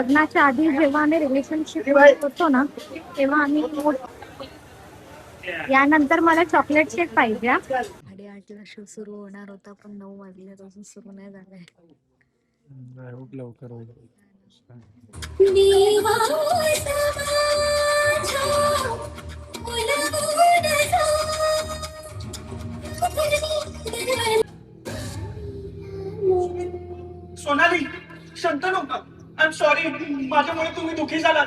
लग्नाच्या आधी जेव्हा आम्ही रिलेशनशिप होतो ना तेव्हा आम्ही यानंतर मला चॉकलेट शेक पाहिजे. 8:30ला शो सुरू होणार होता पण 9 वाजल्यापासून सुरू नाही झालाय. लवकर होईल. Sonali, Shantanu, I am sorry, माझ्यामुळे तुम्ही दुखी झालात.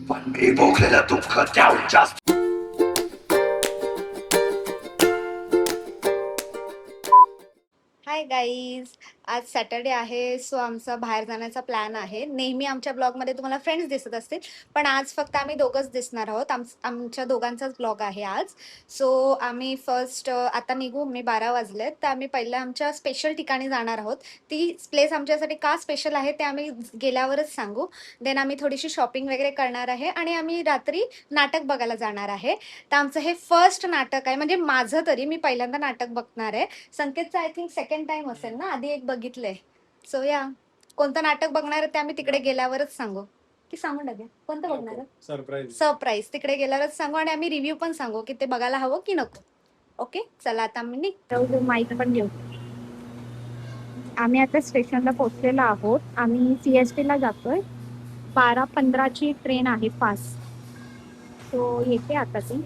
पण मी भोगलेलं दुःख त्याहून जास्त. हाय गाईज, आज सॅटर्डे आहे. सो आमचा बाहेर जाण्याचा प्लॅन आहे. नेहमी आमच्या ब्लॉगमध्ये तुम्हाला फ्रेंड्स दिसत असतील, पण आज फक्त आम्ही दोघंच दिसणार आहोत. आमच्या दोघांचाच ब्लॉग आहे आज. सो आम्ही फर्स्ट आता निघू. 12 वाजलेत, तर आम्ही पहिल्या आमच्या स्पेशल ठिकाणी जाणार आहोत. ती प्लेस आमच्यासाठी का स्पेशल आहे ते आम्ही गेल्यावरच सांगू. देन आम्ही थोडीशी शॉपिंग वगैरे करणार आहे आणि आम्ही रात्री नाटक बघायला जाणार आहे. तर आमचं हे फर्स्ट नाटक आहे, म्हणजे माझं तरी. मी पहिल्यांदा नाटक बघणार आहे. संकेतचं आय थिंक सेकंड टाइम असेल ना, आधी एक बघितलंय. सो या, कोणतं नाटक बघणार आहे ते आम्ही तिकडे गेल्यावरच सांगू. की सांगू टाके कोणतं बघणार आहे? सरप्राईज तिकडे गेल्यावरच सांगू. आणि आम्ही रिव्ह्यू पण सांगू की ते बघायला हवं की नको. ओके, चला आता आम्ही माईक पण घेऊ. आम्ही आता स्टेशनला पोहोचलेलो आहोत. आम्ही CST ला जातोय. 12:15ची ट्रेन आहे फास्ट. सो येते आता ती.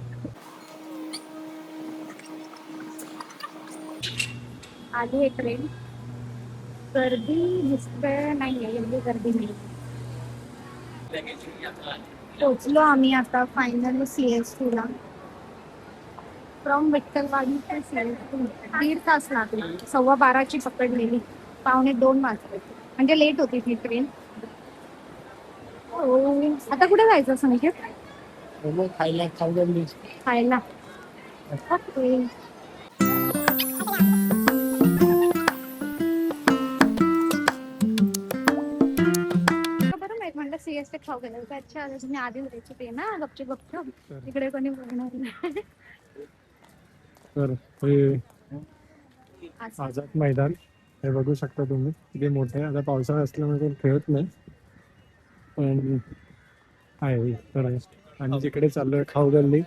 आली एक ट्रेन. गर्दी दिसते नाहीये, एवढी गर्दी नाही. पोचलो आम्ही आता फायनली CST ला. फ्रॉम विठ्ठलवाडी ते CST 1.5 तास लागले. 12:15ची पकडलेली, 1:45 वाजले. म्हणजे लेट होती ती ट्रेन. आता कुठे जायचं संकेत? खायला खायला. ओके. म्हणलं CST खाऊ गेलं. अच्छा, तुम्ही आधी जायची ते ना, गपचूप तिकडे कोणी बघणार नाही. तर हे आझाद मैदान हे बघू शकता तुम्ही, किती मोठे. आता पावसाळा असल्यामुळे खेळत नाही, पण आहे तर. आणि जिकडे चाललोय खाऊ गल्ली,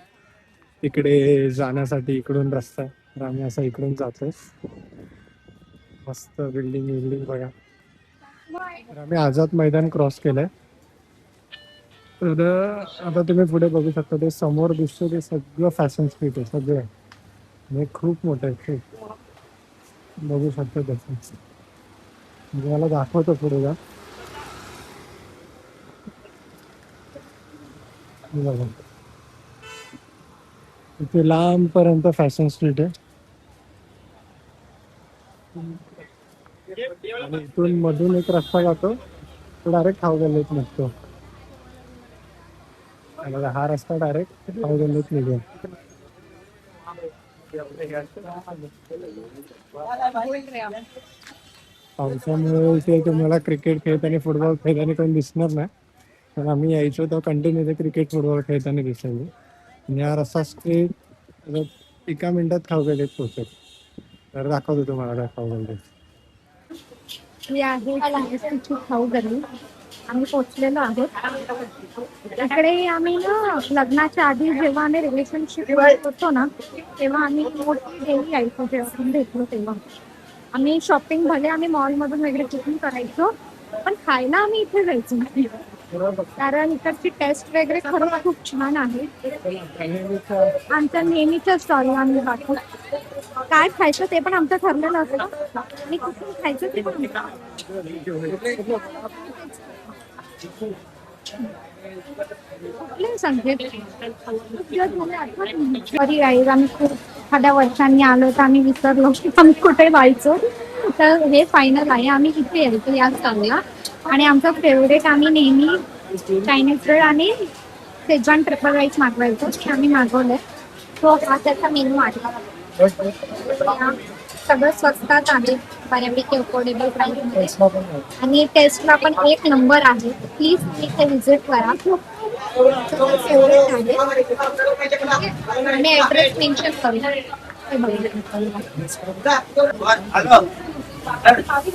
तिकडे जाण्यासाठी इकडून रस्ता आहे. तर आम्ही असं इकडून जातोय. मस्त बिल्डिंग बघा. तर आम्ही आझाद मैदान क्रॉस केलंय. तर आता तुम्ही पुढे बघू शकता, ते समोर दिसतं ते सगळं फॅशन स्ट्रीट आहे. सगळं म्हणजे खूप मोठं आहे, खूप. बघू शकतो त्याचं, म्हणजे मला दाखवतो पुढे जा. बघा, इथे लांबपर्यंत फॅशन स्ट्रीट आहे. आणि इथून मधून एक रस्ता जातो, तो डायरेक्ट खाऊ गल्लीत निघतो. हा रस्ता डायरेक्ट खाऊ गल्लीत निघेल. पावसामुळे इथे तुम्हाला क्रिकेट खेळताना, फुटबॉल खेळताना कोण दिसणार नाही. पण आम्ही यायचो तर कंटिन्यू ते क्रिकेट फुटबॉल खेळताना दिसायचे. आणि हा रस्ता स्ट्रीट 1 मिनिटात खाऊ गल्लीत पोहोचेल. तर दाखवतो तुम्हाला खाऊ गल्लीत. ही आहे CST खाऊ गल्ली. आम्ही पोहोचलेलो आहोत. इकडे आम्ही ना लग्नाच्या आधी जेव्हा आम्ही रिलेशनशिप होतो ना तेव्हा आम्ही मोठी डेली यायचो. जेव्हा आपण भेटलो तेव्हा आम्ही शॉपिंग भले आम्ही मॉलमधून वगैरे कुठून करायचो, पण खायला आम्ही इथे जायचो. कारण इकडची टेस्ट वगैरे खरंच खूप छान आहे. आमच्या नेहमीच्या स्टॉल आम्ही दाखवतो. काय खायचं ते पण आमचं ठरलेलं असतं आणि कुठून खायचं ते पण. आम्ही खूप एखाद्या वर्षांनी आलो तर आम्ही विसरलो की आम्ही कुठे जायचो. तर हे फायनल आहे, आम्ही इथे यायचो याच स्टॉलला. आणि आमचं फेवरेट आम्ही नेहमी चायनीज ब्रेड आणि शेजवान ट्रिपल राईस मागवायचो. ते आम्ही मागवलंय. तो हा त्याचा मेनू आहे. सगळं स्वस्तात आहे, बऱ्यापैकी अफोर्डेबल प्राईसमध्ये. आणि टेस्टला पण एक नंबर आहे. प्लीज तुम्ही इथे व्हिजिट करा. फेवरेट आहे. आम्ही ॲड्रेस मेन्शन करू.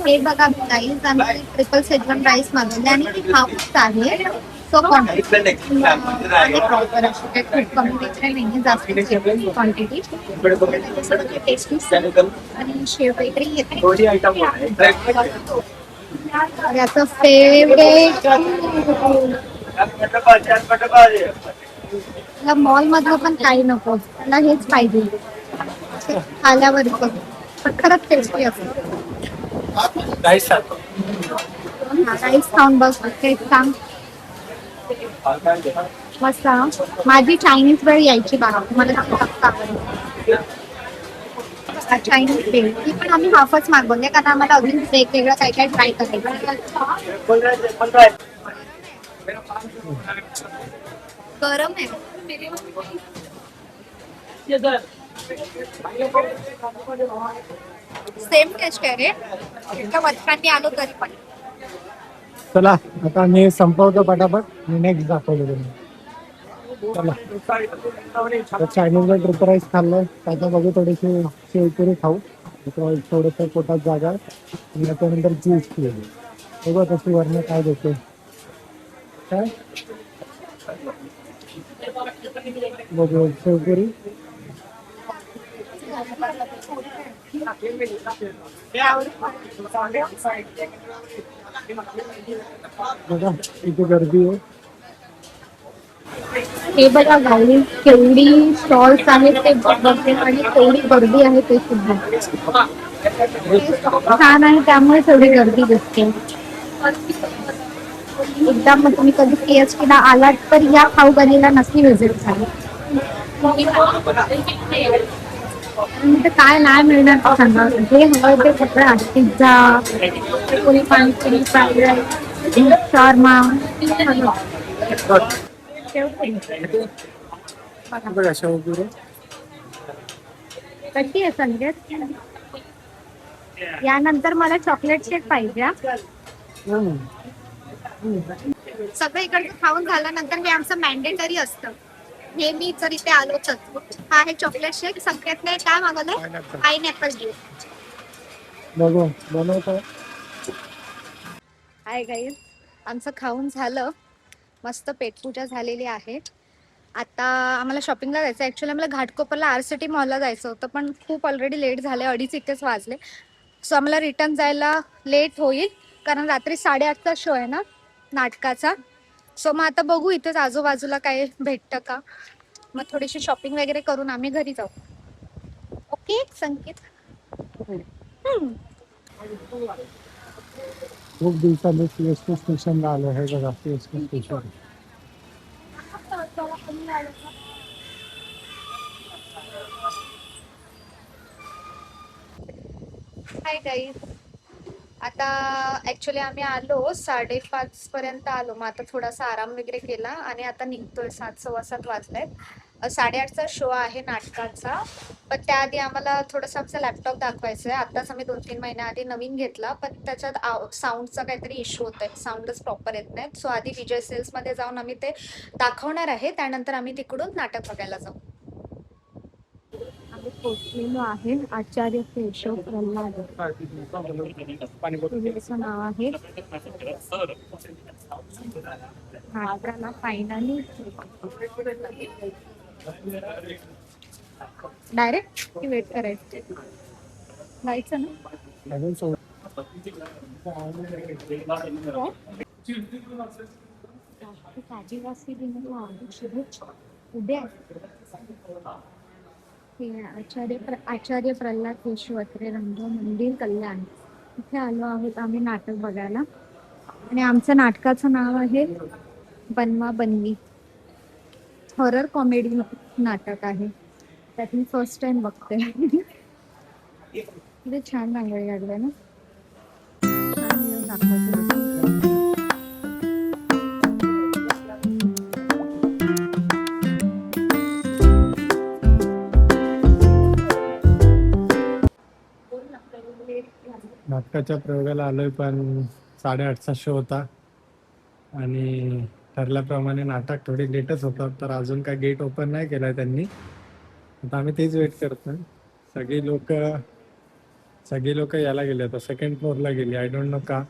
हे बघा गाईज, आम्ही ट्रिपल शेजवान राईस मागवले आणि ती हाफ आहे. सो क्वांटिटी खूप कमी वगैरे नाही, जास्त क्वांटिटी टेस्टी आणि शेव वगैरे येते. याचं फेवरेट मॉल मधलं पण काही नको, त्याला हेच पाहिजे आल्यावर पण खरंच टेस्टी असतं. राईस खाऊन बस, तेच सांग मस्त. माझी चायनीज वेळ यायची बाबा, मला चायनीज वेळ ती पण आम्ही हाफच मागवले, कारण आम्हाला अजून वेगवेगळं काय काय ट्राय करायचं. गरम आहे. सेम टेस्ट आहे रे, इतक्या वर्षांनी आलो तरी पण. चला आता मी संपवतो पटापट, मी नेक्स्ट दाखवतो तुम्ही. चला चायनीजला ट्रिप राईस खाल्लं, त्याचा बघू थोडीशी शेवपुरी खाऊ, थोडंसं पोटात जागा आणि त्याच्यानंतर ज्यूस पिऊ. बघू तशी वरण काय देते काय. बघू शेवपुरी बघा किती गर्दी आहे. हे बघा गावी केवढी स्टॉल्स आहेत ते बघते आणि केवढी गर्दी आहे ते सुद्धा छान आहे, त्यामुळे तेवढी गर्दी दिसते. एकदा मग तुम्ही कधी KFC ला आलात तर या खाऊ गलीला नक्की व्हिजिट करा. म्हणजे काय नाही मिळणार ते सांगा, जे हवं ते सगळं आहे. पिझ्झा, पुरी पाणीपुरी, फ्राईड राईस, शॉर्मा. बघा शेवपुरी कशी आहे संगीत. यानंतर मला चॉकलेट शेक पाहिजे. सगळं इकडचं खाऊन झाल्यानंतर हे आमचं मॅन्डेटरी असतं, हे मी जर इथे आलोच. हा आहे चॉकलेट शेक. संकेतने काय मागवलंय? Pineapple juice. बघू बनवतो. हाय गाईज, आमचं खाऊन झालं, मस्त पेटपूजा झालेली आहे. आता आम्हाला शॉपिंगला जायचं. ॲक्च्युली आम्हाला घाटकोपरला RCT मॉलला जायचं होतं, पण खूप ऑलरेडी लेट झाले, 2:30 इतकेच वाजले. सो आम्हाला रिटर्न जायला लेट होईल, कारण रात्री 8:30चा शो आहे ना नाटकाचा. सो मग आता बघू इथेच आजूबाजूला काय भेटतं का, मग थोडीशी शॉपिंग वगैरे करून आम्ही घरी जाऊ. ओके संकेत. खूप दिवसांनी CST स्टेशनला आलो. हे बघा CST स्टेशन. हाय गाईज, आता ॲक्च्युली आम्ही आलो 5:30 पर्यंत आलो. मग आता थोडासा आराम वगैरे केला आणि आता निघतोय. 7, 7:15 वाजलेत. 8:30चा शो आहे नाटकाचा, पण त्याआधी आम्हाला थोडंसं आमचा लॅपटॉप दाखवायचा आहे. आताच आम्ही 2-3 महिन्याआधी नवीन घेतला, पण त्याच्यात साऊंडचा काहीतरी इश्यू होत आहे, साऊंडच प्रॉपर येत नाहीत. सो आधी विजय सेल्समध्ये जाऊन आम्ही ते दाखवणार आहे, त्यानंतर आम्ही तिकडून नाटक बघायला जाऊ. आम्ही पोचलेलो आहे आचार्य केशव प्रल्हाद, त्याचं नाव आहे. नाटकाला फायनली डायरेक्ट वेट करायचं, जायचं ना. अजून आदिवासी दिनाला शुभेच्छा. उद्या आचार्य प्रल्हाद केशव अत्रे रंग मंदिर कल्याण, इथे आलो आहोत आम्ही नाटक बघायला. आणि आमचं नाटकाचं नाव आहे बनवा बनवी. हॉरर कॉमेडी नाटक आहे, त्यात मी फर्स्ट टाइम बघते. किती छान रांगोळी काढली ना, छान व्ह्यू दाखवते. नाटकाच्या प्रयोगाला आलोय, पण 8:30चा शो होता आणि ठरल्याप्रमाणे नाटक थोडी लेटच होतं, तर अजून काय गेट ओपन नाही केलाय त्यांनी. आता आम्ही तेच वेट करतोय. सगळी लोक सगळे लोक याला गेले आता सेकंड फ्लोअरला गेली. आय डोंट नो का.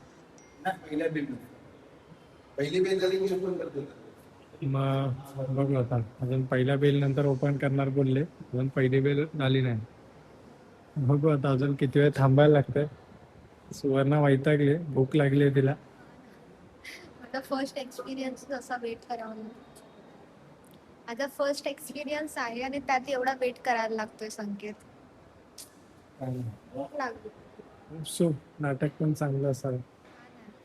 पहिली बेल झाली की ओपन करतो. मग बघू आता अजून पहिल्या बेल नंतर ओपन करणार बोलले. अजून पहिली बेल झाली नाही. बघू आता अजून किती वेळ थांबायला लागतंय. सुवर्णा वैतागली, भूक लागली तिला. माझा फर्स्ट एक्सपिरियन्स असा वेट करावा लागतो. माझा फर्स्ट एक्सपिरियन्स आहे आणि त्यात एवढा वेट करायला लागतोय संकेत. भूक लागली. सो नाटक पण चांगलं असावं.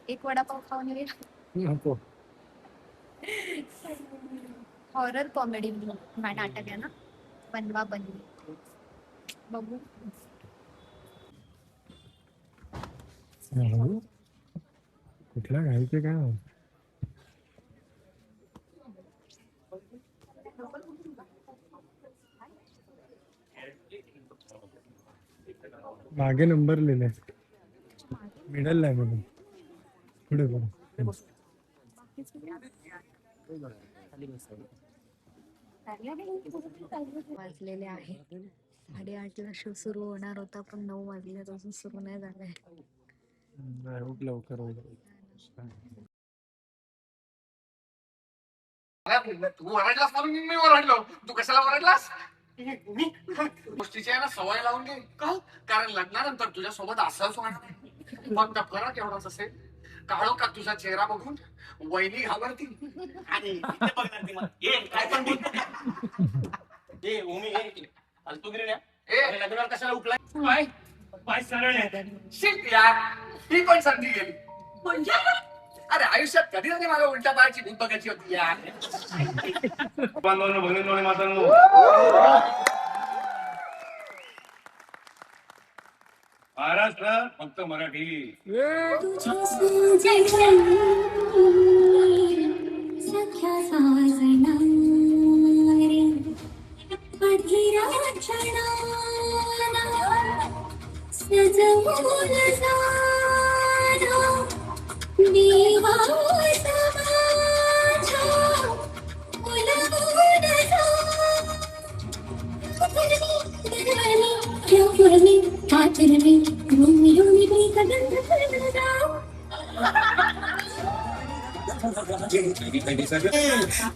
एक वडापाव खाऊन येईल. नको. हॉरर कॉमेडी नाटक आहे ना, बनवा बनवी. बघू. कुठल्या घायचे काय माहित. मागे नंबर लिहिले मिडल आहे म्हणून पुढे बघ. वाजलेले आहे 8:30ला शो सुरू होणार होता, पण 9 वाजले अजून सुरू नाही झालाय. लवकर होईल. तू ओरडलास म्हणून मी ओरडलो. तू कशाला ओरडलास? मी गोष्टीची आहे ना सवय लावून घे. का? कारण लग्नानंतर तुझ्या सोबत असंच होणार. फक्त फरक एवढाच असेल, काळो का तुझा चेहरा बघून वहिनी घाबरतील. आणि इथे बघणार ती मला. ए, काय पण बोल. ए, ओमी घे इकडे. फालतूगिरी नाही. ए, लग्नाला कशाला उठलाय? पाय पाय सरळ आहे. शिट यार, ही पण संधी गेली. म्हणजे अरे आयुष्यात कधी नाही मला उलट्या पायाची भूत बघायची होती यार. बांधवांनो, भगिनींनो आणि मातांनो, महाराष्ट्र फक्त मराठी.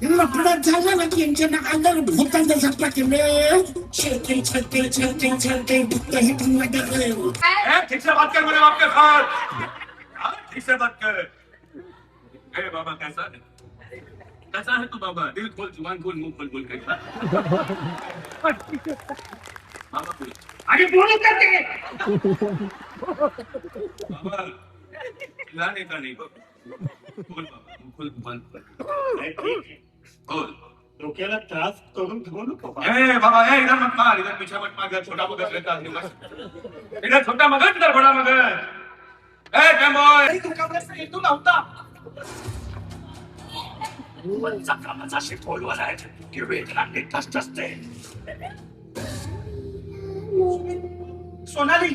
नफरत झाला ना त्यांच्या नाकाला भूतांचा झटका केले. छलके छलके छलके छलके भूत ही तुम्हाला ए, ठीक से बात कर मेरे बाप के साथ. हाँ, ठीक से बात कर. ए बाबा, कैसा है? कैसा है तू बाबा? दिल खोल, जुबान खोल, मुंह खोल, बोल कैसा? बाबा बोल. आगे बोलो करते. बाबा चिल्लाने का नहीं बाबा. बोल बाबा, मुंह खोल, जुबान खोल. बोल. डोक्याला त्रास करून घेऊ नको. ए बाबा, ए इधर मत मार, इधर पीछे मत मार. इधर छोटा मगज रहता है बस. इधर छोटा मगज, इधर बड़ा मगज. ए कमोय, तू कमरेस हेतू नव्हता. वरचा कामाचा शिकवलं आहे की वेदनाने टसटसते. Sonali,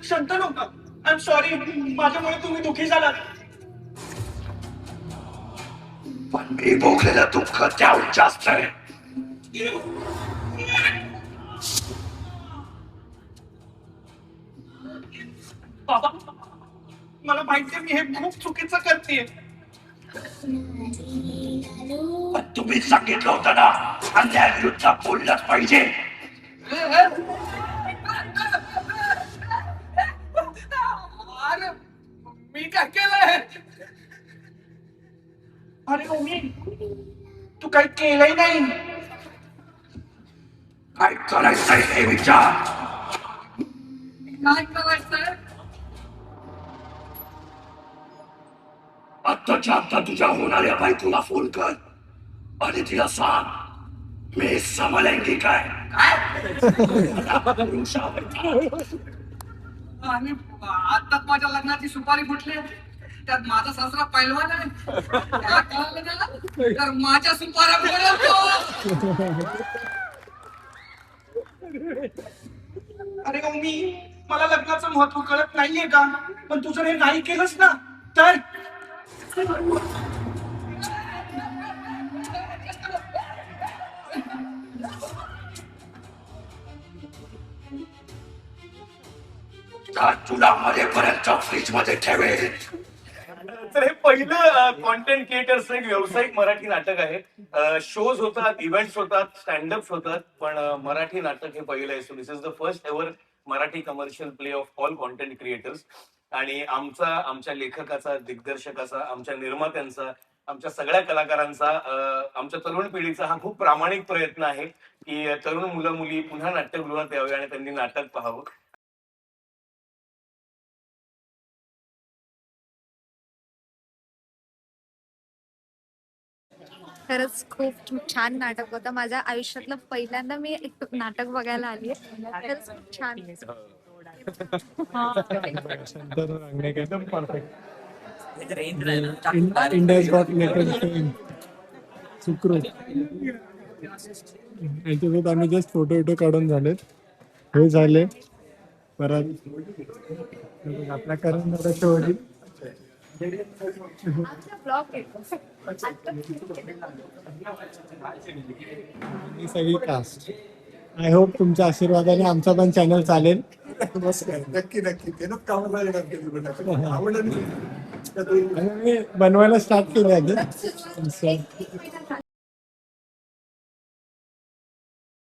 Shantanu, I am sorry. माझ्यामुळे तुम्ही दुखी झालात. पण मी भोगलेलं दुःख त्याहून जास्त आहे. बाबा, मला माहितीये मी हे खूप चुकीचं करतेय. पण तुम्ही सांगितलं होतं ना, अन्यायाविरुद्ध बोललंच पाहिजे. अरे मी काय केलंय? अरे ओमी, तू काही केलंय नाही. काय करायचंय हे विचार. काय करायचंय? आत्ताच्या आत्ता तुझ्या होणाऱ्या बायकोला फोन कर आणि तिला सांग मी समलैंगिक आहे. आणि आताच माझ्या लग्नाची सुपारी फुटली. त्यात माझा सासरा पैलवान आहे. काय कळलं त्याला? तर माझ्या सुपाऱ्या फोडतो. अरे ओमी, मला लग्नाचं महत्व कळत नाहीये का? पण तू जर हे नाही केलंस ना तर का तुला मरेपर्यंत फ्रीज मध्ये ठेवेल. तर हे पहिलं कॉन्टेंट क्रिएटर्सचं एक व्यावसायिक मराठी नाटक आहे. शोज होतात, इव्हेंट्स होतात, स्टँडअप्स होतात, पण मराठी नाटक हे पहिलं आहे. So this is the first ever Marathi commercial play of all content creators. आणि आमच्या लेखकाचा, दिग्दर्शकाचा, आमच्या निर्मात्यांचा, आमच्या सगळ्या कलाकारांचा, आमच्या तरुण पिढीचा हा खूप प्रामाणिक प्रयत्न आहे की तरुण मुलं मुली पुन्हा नाट्यगृहात यावे आणि त्यांनी नाटक पाहावं. खरंच खूप छान नाटक होतं. माझ्या आयुष्यातलं पहिल्यांदा मी एक नाटक बघायला आली. खरंच खूप छान. शंतनू रांगणेकर एकदम perfect. India's got latest film सुखरूप. याच्यासोबत आम्ही जस्ट फोटो काढून झालेत. हे झाले परत आपल्या करून शेवटी ब्लॉग ही सगळी कास्ट. आय होप तुमच्या आशीर्वादाने आमचा पण चॅनल चालेल. नक्की नक्की ते ना कामाला आवडलं आणि मी बनवायला स्टार्ट केलं आहे.